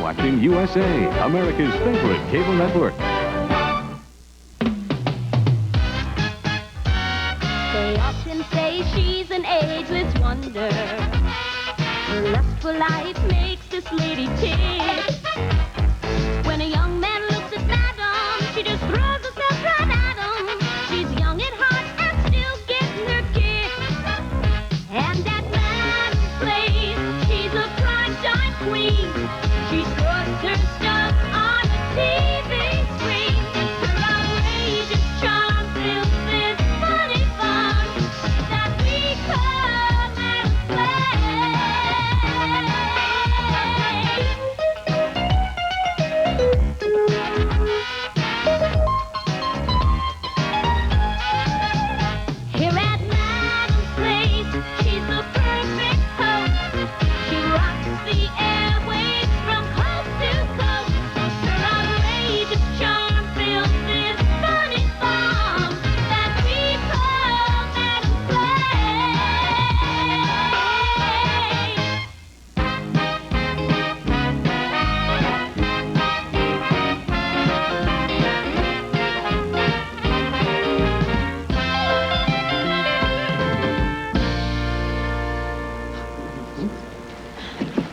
watching USA, America's favorite cable network. They often say she's an ageless wonder. Her lustful life makes this lady tick. When a young man looks at Madam, she just throws herself right at him. She's young at heart and still getting her kick. And at Madam's place, she's a prime time queen. She struts her stuff on a TV screen. Her outrageous charm fills this funny fun that we call Madam's Here at Madam's place, she's the perfect host. She rocks the airwaves from coast to coast. Her outrageous charm fills this funny farm that we call Madam's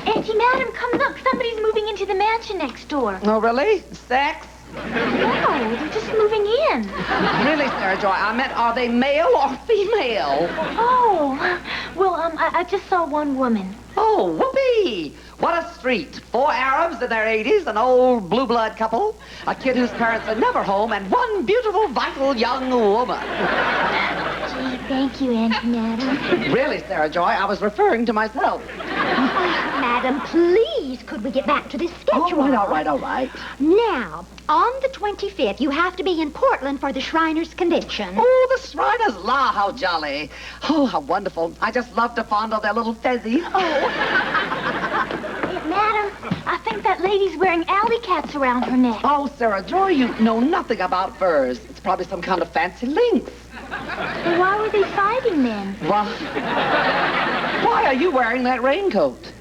Auntie Madam, come look. Somebody's moving into the mansion next door. Oh, really? Sex? No, they're just moving in. Really, Sarah Joy? I meant, are they male or female? Oh, well, I just saw one woman. Oh, whoopee! What a street. 4 Arabs in their 80s, an old blue blood couple, a kid whose parents are never home, and one beautiful, vital young woman. Gee, thank you, Auntie Madam. Really, Sarah Joy, I was referring to myself. Madam, please, could we get back to this schedule? All right. Now, on the 25th, you have to be in Portland for the Shriners' convention. Oh, the Shriners, la, how jolly. Oh, how wonderful. I just love to fondle their little fezzies. Madam, I think that lady's wearing alley cats around her neck. Oh, Sarah Joy, you know nothing about furs. It's probably some kind of fancy lynx. Well, why were they fighting then? Well, why are you wearing that raincoat?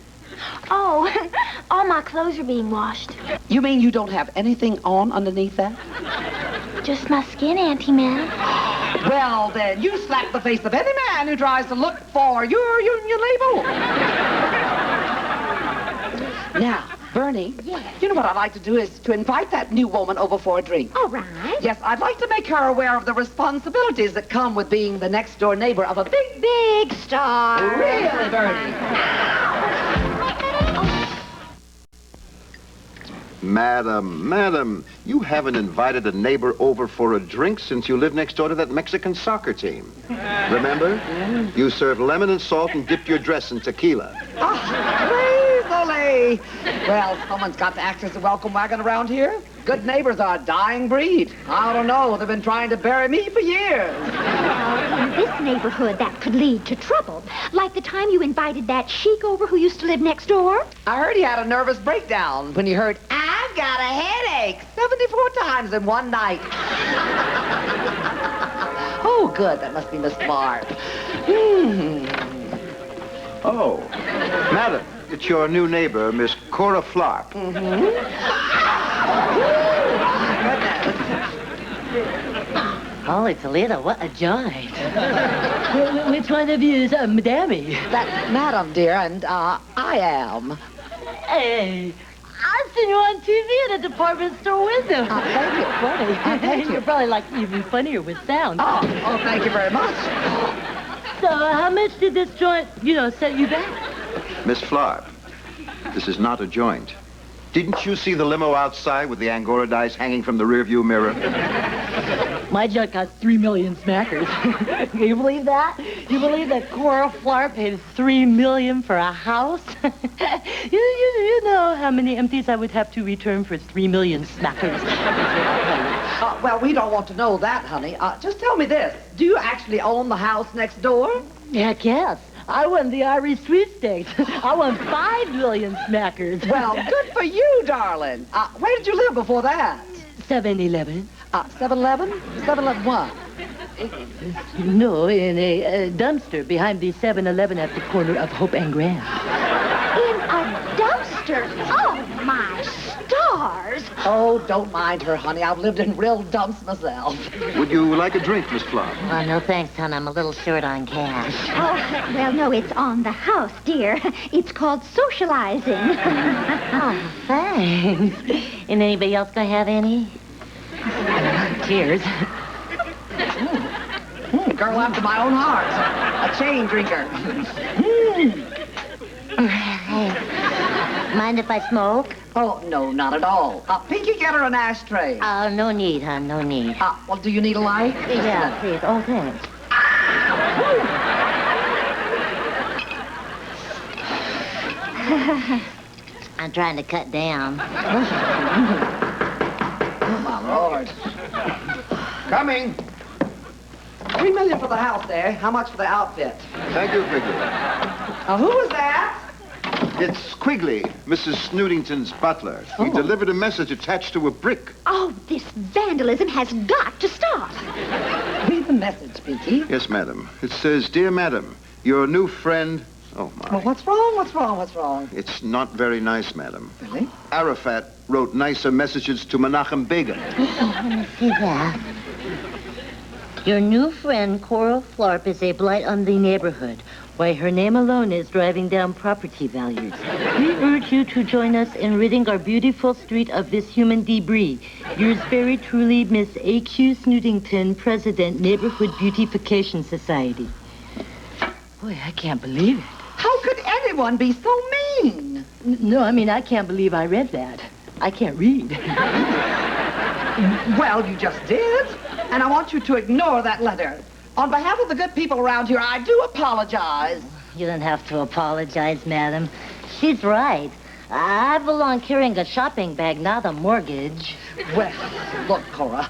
Oh, all my clothes are being washed. You mean you don't have anything on underneath that? Just my skin, Auntie Madam. Well, then, you slap the face of any man who tries to look for your union label. Now, Bernie, Yes. you know what I'd like to do is to invite that new woman over for a drink. All right. Yes, I'd like to make her aware of the responsibilities that come with being the next-door neighbor of a big star. Really, Bernie? Madam, you haven't invited a neighbor over for a drink since you lived next door to that Mexican soccer team. Remember? You served lemon and salt and dipped your dress in tequila. Crazily. Well, someone's got to act as a welcome wagon around here. Good neighbors are a dying breed. I don't know. They've been trying to bury me for years. In this neighborhood, that could lead to trouble. Like the time you invited that sheik over who used to live next door. I heard he had a nervous breakdown when he heard, I've got a headache, 74 times in one night. Oh, good. That must be Miss Clark. Oh, madam, it's your new neighbor, Miss Cora Flark. Holy Toledo, what a joint. Which one of you is Madame? That's Madam, dear, and I am. Hey, I've seen you on TV at a department store window. Thank you. Funny. Thank you. You're probably like even funnier with sound. Oh, thank you very much. So how much did this joint, set you back? Miss Flark, this is not a joint. Didn't you see the limo outside with the Angora dice hanging from the rearview mirror? My joint got 3 million smackers. Can you believe that? You believe that Cora Flar paid $3 million for a house? you know how many empties I would have to return for 3 million smackers. Well, we don't want to know that, honey. Just tell me this. Do you actually own the house next door? Heck yes. I won the Irish Sweepstakes. I won 5 million smackers. Well, good for you, darling. Where did you live before that? 7-Eleven. 7-Eleven? 7-Eleven what? No, in a dumpster behind the 7-Eleven at the corner of Hope and Grand. In a dumpster? Oh, my stars. Oh, don't mind her, honey. I've lived in real dumps myself. Would you like a drink, Miss Flop? Oh, no thanks, hon. I'm a little short on cash. Oh, well, no, it's on the house, dear. It's called socializing. Oh, thanks. And anybody else gonna have any? Cheers. Girl after my own heart. A chain drinker. Mind if I smoke? Oh, no, not at all. Pinky, get her an ashtray. Oh, no need, hon, no need. Well, do you need a light? Yeah, please. Oh, thanks. I'm trying to cut down. Oh, my Lord. Coming. $3 million for the house there. How much for the outfit? Thank you, Quigley. Who was that? It's Quigley, Mrs. Snootington's butler. He delivered a message attached to a brick. Oh, this vandalism has got to stop. Read the message, Pinky. Yes, madam. It says, Dear madam, your new friend... Oh, my. Well, what's wrong? What's wrong? What's wrong? It's not very nice, madam. Really? Arafat wrote nicer messages to Menachem Begin. Let me see that. Your new friend, Cora Flarp, is a blight on the neighborhood. Why, her name alone is driving down property values. We urge you to join us in ridding our beautiful street of this human debris. Yours very truly, Miss A.Q. Snootington, President, Neighborhood Beautification Society. Boy, I can't believe it. How could anyone be so mean? No, I mean, I can't believe I read that. I can't read. Well, you just did. And I want you to ignore that letter. On behalf of the good people around here, I do apologize. You don't have to apologize, madam. She's right. I belong carrying a shopping bag, not a mortgage. Well, look, Cora,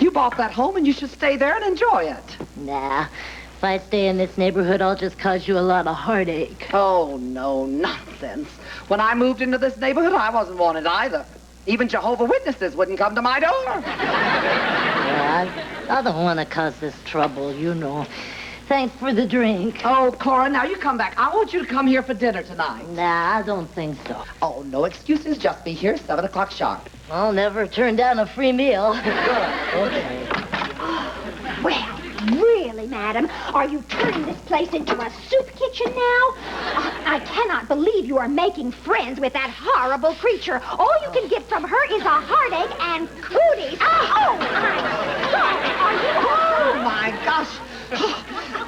you bought that home and you should stay there and enjoy it. Nah. If I stay in this neighborhood, I'll just cause you a lot of heartache. Oh, no, nonsense. When I moved into this neighborhood, I wasn't wanted either. Even Jehovah Witnesses wouldn't come to my door. Yeah, I don't want to cause this trouble, you know. Thanks for the drink. Oh, Cora, now you come back. I want you to come here for dinner tonight. Nah, I don't think so. Oh, no excuses. Just be here 7 o'clock sharp. I'll never turn down a free meal. Okay. Well, really, madam, are you turning this place into a soup kitchen now? I cannot believe you are making friends with that horrible creature. All you can get from her is a heartache and cooties. Oh, I'm sorry. Are you... Oh, my gosh.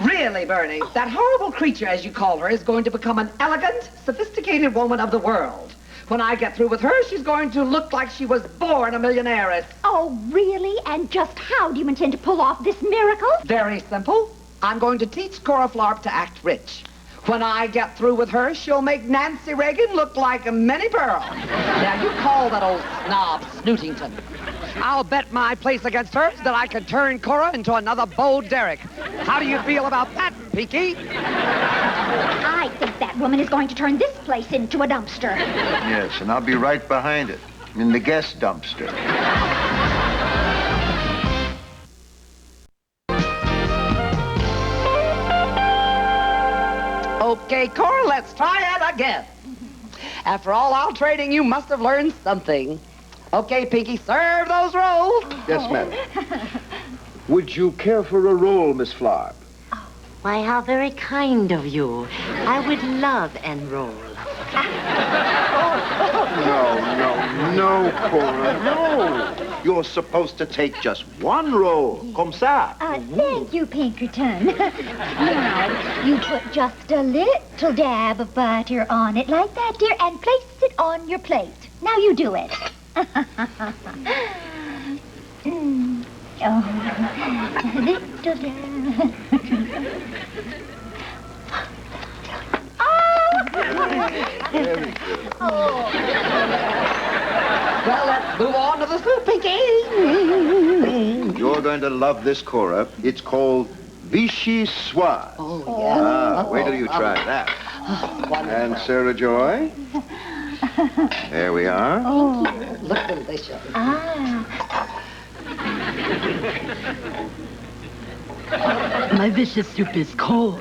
Really, Bernie, that horrible creature, as you call her, is going to become an elegant, sophisticated woman of the world. When I get through with her, she's going to look like she was born a millionairess. Oh, really? And just how do you intend to pull off this miracle? Very simple. I'm going to teach Cora Flarp to act rich. When I get through with her, she'll make Nancy Reagan look like a Minnie Pearl. Now, you call that old snob Snootington. I'll bet my place against her that I could turn Cora into another Bo Derek. How do you feel about that, Pinky? I think that woman is going to turn this place into a dumpster. Yes, and I'll be right behind it, in the guest dumpster. Okay, Cora, let's try it again. After all our training, you must have learned something. Okay, Pinky, serve those rolls. Yes, madam. Would you care for a roll, Miss Flarp? Why, how very kind of you. I would love and roll. No, Cora, no. You're supposed to take just one roll. Comme ça. Thank you, Pinkerton. Now, you put just a little dab of butter on it like that, dear, and place it on your plate. Now you do it. Oh, little dab. Very good. Well, let's move on to the soup, Pinky. You're going to love this, Cora. It's called Vichy Soise. Oh, yeah. Wait till you try that. And Sarah Joy. There we are. Oh, look delicious. My vicious soup is cold.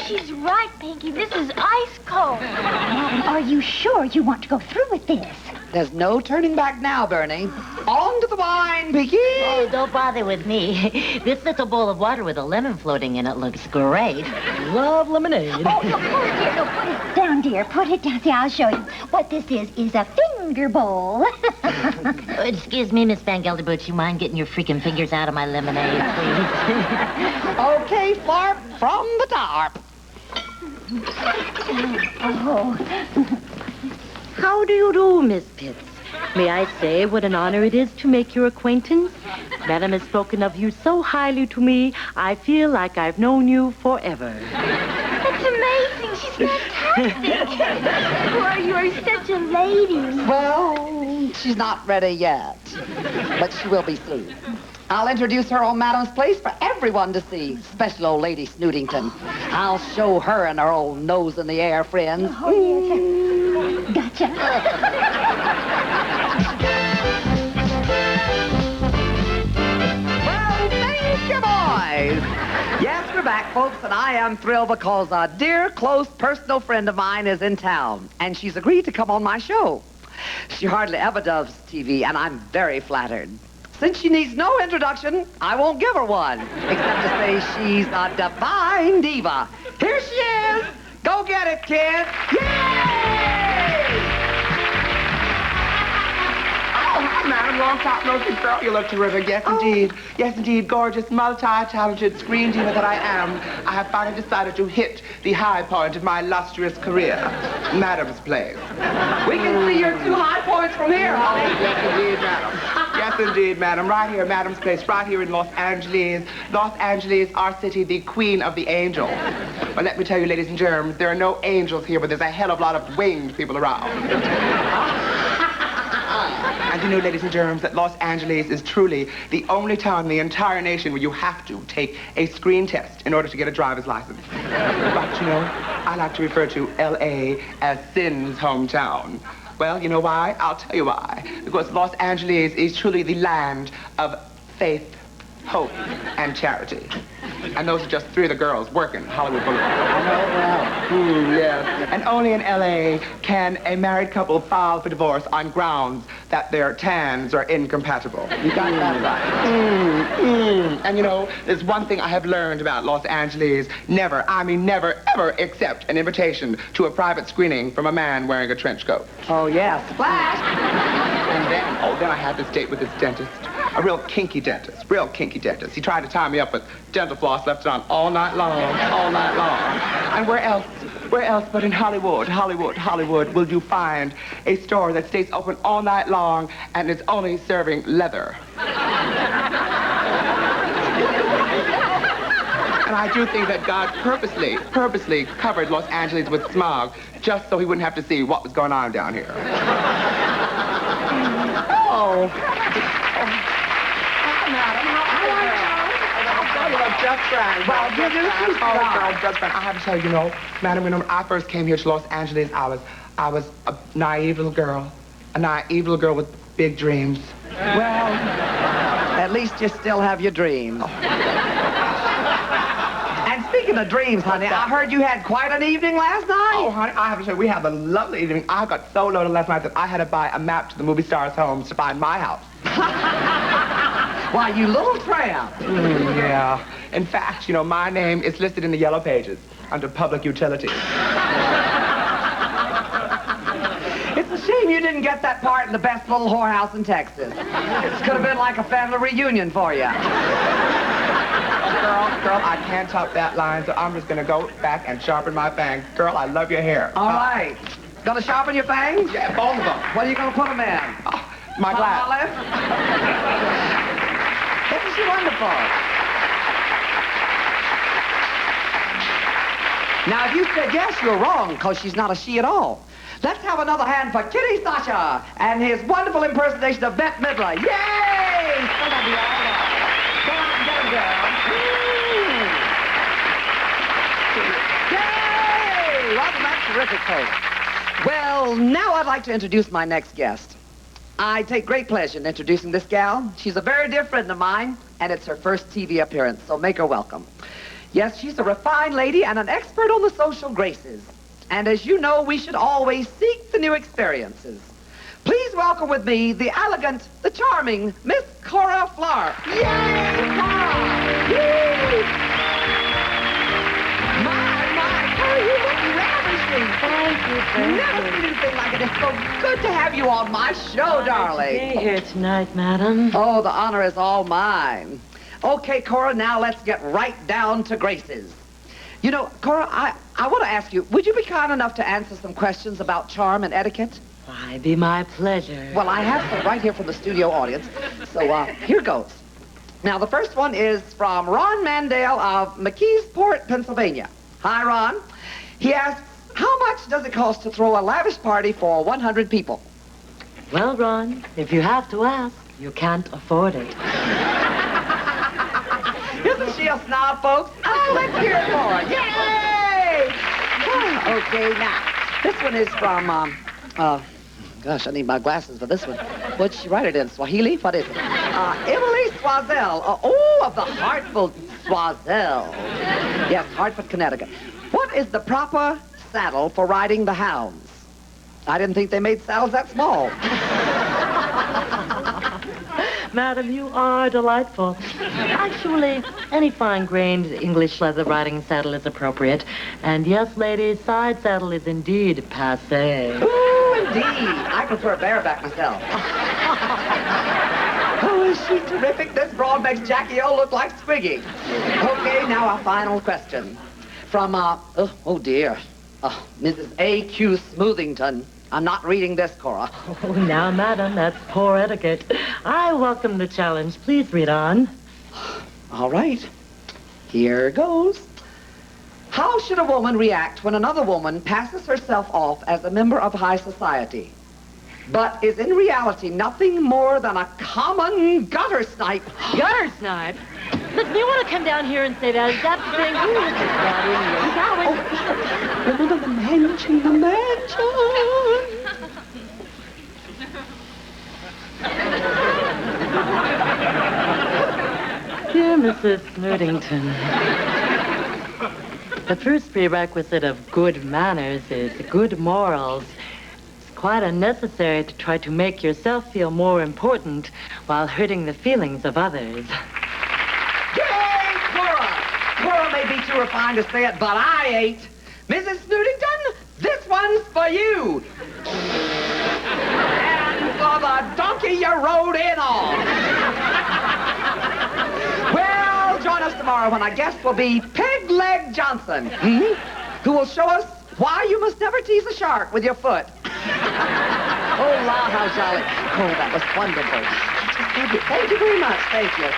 She's right, Pinky, this is ice cold. Madam, are you sure you want to go through with this? There's no turning back now, Bernie. On to the wine, Pinky. Oh, don't bother with me. This little bowl of water with a lemon floating in it looks great. Love lemonade. Oh, no, put it down, dear. Put it down. See, I'll show you. What this is a finger bowl. Excuse me, Miss Van Gelderbush. You mind getting your freaking fingers out of my lemonade, please? Okay, Flarp, from the top. Oh. How do you do, Miss Pitts? May I say what an honor it is to make your acquaintance? Madam has spoken of you so highly to me, I feel like I've known you forever. That's amazing. She's fantastic. Cora, you are such a lady. Well, she's not ready yet, but she will be soon. I'll introduce her on Madam's place for everyone to see. Special old lady Snootington. I'll show her and her old nose in the air, friends. Oh, yes. Gotcha. Well, thank you, boys. Yes, we're back, folks, and I am thrilled because a dear, close, personal friend of mine is in town, and she's agreed to come on my show. She hardly ever does TV, and I'm very flattered. Since she needs no introduction, I won't give her one, except to say she's a divine diva. Here she is. Go get it, kid. Yay! Oh, hi, madam. Long time no see, girl. You look terrific. Yes, indeed. Yes, indeed. Gorgeous, multi-talented screen diva that I am. I have finally decided to hit the high point of my illustrious career. Madam's place. We can see your 2 high points from here, honey. Yes, indeed, madam. Yes, indeed, madam. Right here, Madam's place, right here in Los Angeles. Los Angeles, our city, the queen of the angels. But let me tell you, ladies and germs, there are no angels here, but there's a hell of a lot of winged people around. And you know, ladies and germs, that Los Angeles is truly the only town in the entire nation where you have to take a screen test in order to get a driver's license. But, you know, I like to refer to L.A. as Sin's hometown. Well, you know why? I'll tell you why. Because Los Angeles is truly the land of faith, hope, and charity. And those are just 3 of the girls working Hollywood Boulevard. I know, well. Yes. And only in L.A. can a married couple file for divorce on grounds that their tans are incompatible. You got that right. And you know, there's one thing I have learned about Los Angeles. Never, I mean never, ever accept an invitation to a private screening from a man wearing a trench coat. Oh, yes. Splash! And then I had this date with this dentist. A real kinky dentist. He tried to tie me up with dental floss, left it on all night long. And where else but in Hollywood will you find a store that stays open all night long and is only serving leather? And I do think that God purposely covered Los Angeles with smog just so he wouldn't have to see what was going on down here. Just friends. Well, just friends. I have to tell you, you know, madam, when I first came here to Los Angeles, I was a naive little girl with big dreams. Well, at least you still have your dreams. And speaking of dreams, honey, I heard you had quite an evening last night. Oh, honey, I have to tell you, we had a lovely evening. I got so loaded last night that I had to buy a map to the movie stars' homes to find my house. Why, you little tramp. Yeah. In fact, you know, my name is listed in the yellow pages under public utilities. It's a shame you didn't get that part in the best little whorehouse in Texas. This could have been like a family reunion for you. Girl, I can't top that line, so I'm just gonna go back and sharpen my fangs. Girl, I love your hair. All right. Gonna sharpen your fangs? Yeah, both of them. What are you gonna put them in? My glass. Olive? Isn't she wonderful? Now, if you said yes, you're wrong, because she's not a she at all. Let's have another hand for Kitty Sasha and his wonderful impersonation of Bette Midler. Yay! Still gonna be all right. Go out and get him, girl. Yay! Wasn't that terrific, folks? Well, now I'd like to introduce my next guest. I take great pleasure in introducing this gal. She's a very dear friend of mine, and it's her first TV appearance, so make her welcome. Yes, she's a refined lady and an expert on the social graces. And as you know, we should always seek the new experiences. Please welcome with me the elegant, the charming Miss Cora Flarp. Yay, Cora! Woo! My, Cora, you look ravishing. Thank you, Never seen anything like it. It's so good to have you on my show, darling. Be here tonight, madam. Oh, the honor is all mine. Okay, Cora, now let's get right down to graces. You know, Cora, I want to ask you, would you be kind enough to answer some questions about charm and etiquette? Why, be my pleasure. Well, I have some right here from the studio audience, so here goes. Now, the first one is from Ron Mandale of McKeesport, Pennsylvania. Hi, Ron. He asks, how much does it cost to throw a lavish party for 100 people? Well, Ron, if you have to ask, you can't afford it. Isn't she a snob, folks? Oh, let's hear it more. Yay! Okay, now, this one is from, gosh, I need my glasses for this one. What'd she write it in? Swahili? What is it? Emily Swazel. Of the Hartford Swazel. Yes, Hartford, Connecticut. What is the proper saddle for riding the hounds? I didn't think they made saddles that small. Madam, you are delightful. Actually, any fine-grained English leather riding saddle is appropriate. And yes, ladies, side saddle is indeed passé. Ooh, indeed. I prefer bareback myself. Oh, is she terrific? This broad makes Jackie O look like Squiggy. Okay, now our final question. From, oh dear, Mrs. A.Q. Smoothington. I'm not reading this, Cora. Oh, now, madam, that's poor etiquette. I welcome the challenge. Please read on. All right. Here goes. How should a woman react when another woman passes herself off as a member of high society, but is in reality nothing more than a common gutter snipe? Gutter snipe? Listen, you want to come down here and say that? Is that the thing? The mansion, the mansion. Dear Mrs. Snootington, the first prerequisite of good manners is good morals. It's quite unnecessary to try to make yourself feel more important while hurting the feelings of others. Yay, Cora! Cora may be too refined to say it, but I ain't. Mrs. Snootington, this one's for you. And for the donkey you rode in on. Well, join us tomorrow when our guest will be Peg Leg Johnson, who will show us why you must never tease a shark with your foot. Oh, la, how jolly. Oh, that was wonderful. Thank you very much. Thank you.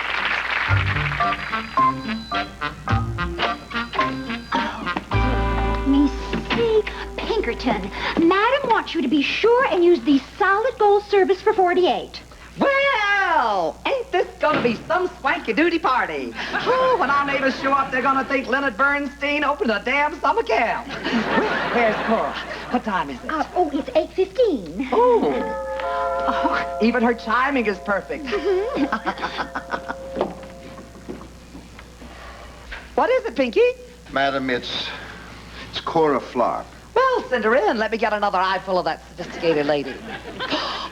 Miss C. Pinkerton, Madam wants you to be sure and use the solid gold service for 48. Well, ain't this gonna be some swanky-doody party? Oh, when our neighbors show up, they're gonna think Leonard Bernstein opened a damn summer camp. Where's Cora? What time is it? It's 8:15. Oh, even her chiming is perfect. What is it, Pinky? Madam, it's Cora Flarp. Well, send her in. Let me get another eyeful of that sophisticated lady.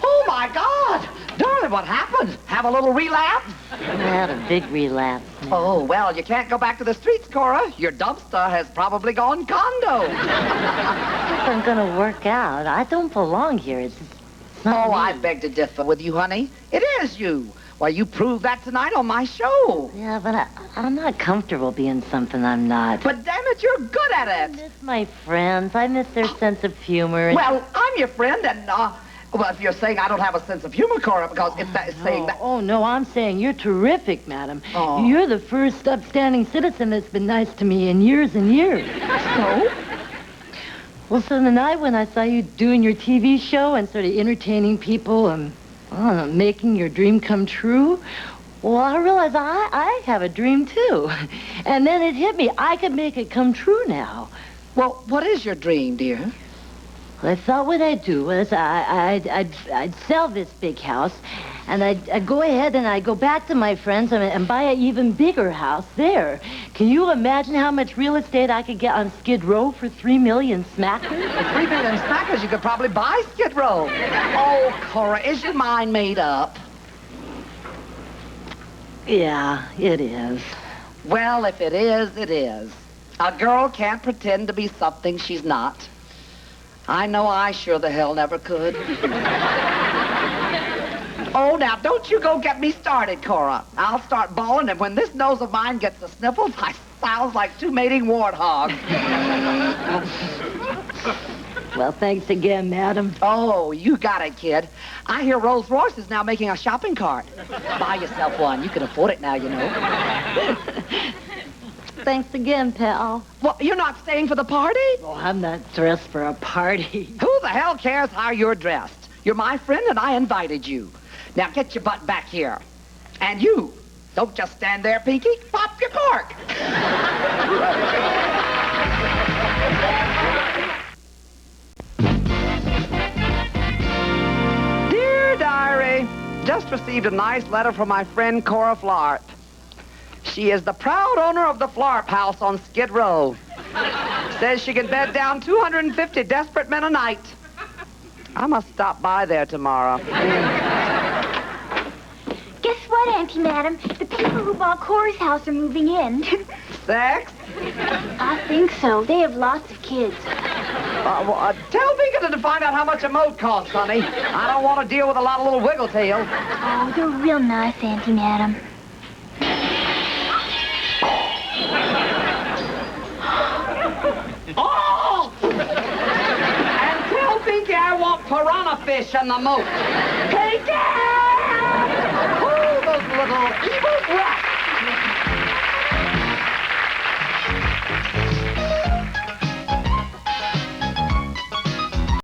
Oh, my God! Darling, what happened? Have a little relapse? I had a big relapse. Oh, well, you can't go back to the streets, Cora. Your dumpster has probably gone condo. I'm going to work out. I don't belong here. It's not me. I beg to differ with you, honey. It is you. Why, you proved that tonight on my show. Yeah, but I'm not comfortable being something I'm not. But damn it, you're good at I it. miss my friends. I miss their sense of humor. And... Well, I'm your friend, and, well, if you're saying I don't have a sense of humor, Cora, because if that is saying that... Oh, no, I'm saying you're terrific, madam. Oh. You're the first upstanding citizen that's been nice to me in years and years. So? Well, so the night when I saw you doing your TV show and sort of entertaining people and making your dream come true, well, I realized I have a dream, too. And then it hit me. I could make it come true now. Well, what is your dream, dear? Well, I thought what I'd do was I'd sell this big house, And I go ahead and I go back to my friends and buy an even bigger house there. Can you imagine how much real estate I could get on Skid Row for 3 million smackers? For 3 million smackers, you could probably buy Skid Row. Oh, Cora, is your mind made up? Yeah, it is. Well, if it is, it is. A girl can't pretend to be something she's not. I know I sure the hell never could. Oh, now, don't you go get me started, Cora. I'll start bawling, and when this nose of mine gets the sniffles, I sounds like 2 mating warthogs. Well, thanks again, madam. Oh, you got it, kid. I hear Rolls-Royce is now making a shopping cart. Buy yourself one. You can afford it now, you know. Thanks again, pal. Well, you're not staying for the party? Oh, I'm not dressed for a party. Who the hell cares how you're dressed? You're my friend, and I invited you. Now, get your butt back here. And you, don't just stand there, Pinky. Pop your cork. Dear Diary, just received a nice letter from my friend Cora Flarp. She is the proud owner of the Flarp House on Skid Row. Says she can bed down 250 desperate men a night. I must stop by there tomorrow. Guess what, Auntie Madam? The people who bought Cora's house are moving in. Sex? I think so. They have lots of kids. Tell Beacon to find out how much a moat costs, honey. I don't want to deal with a lot of little wiggle tails. Oh, they're real nice, Auntie Madam. Oh! And tell Pinky I want piranha fish in the moat. Pinky! Oh, those little evil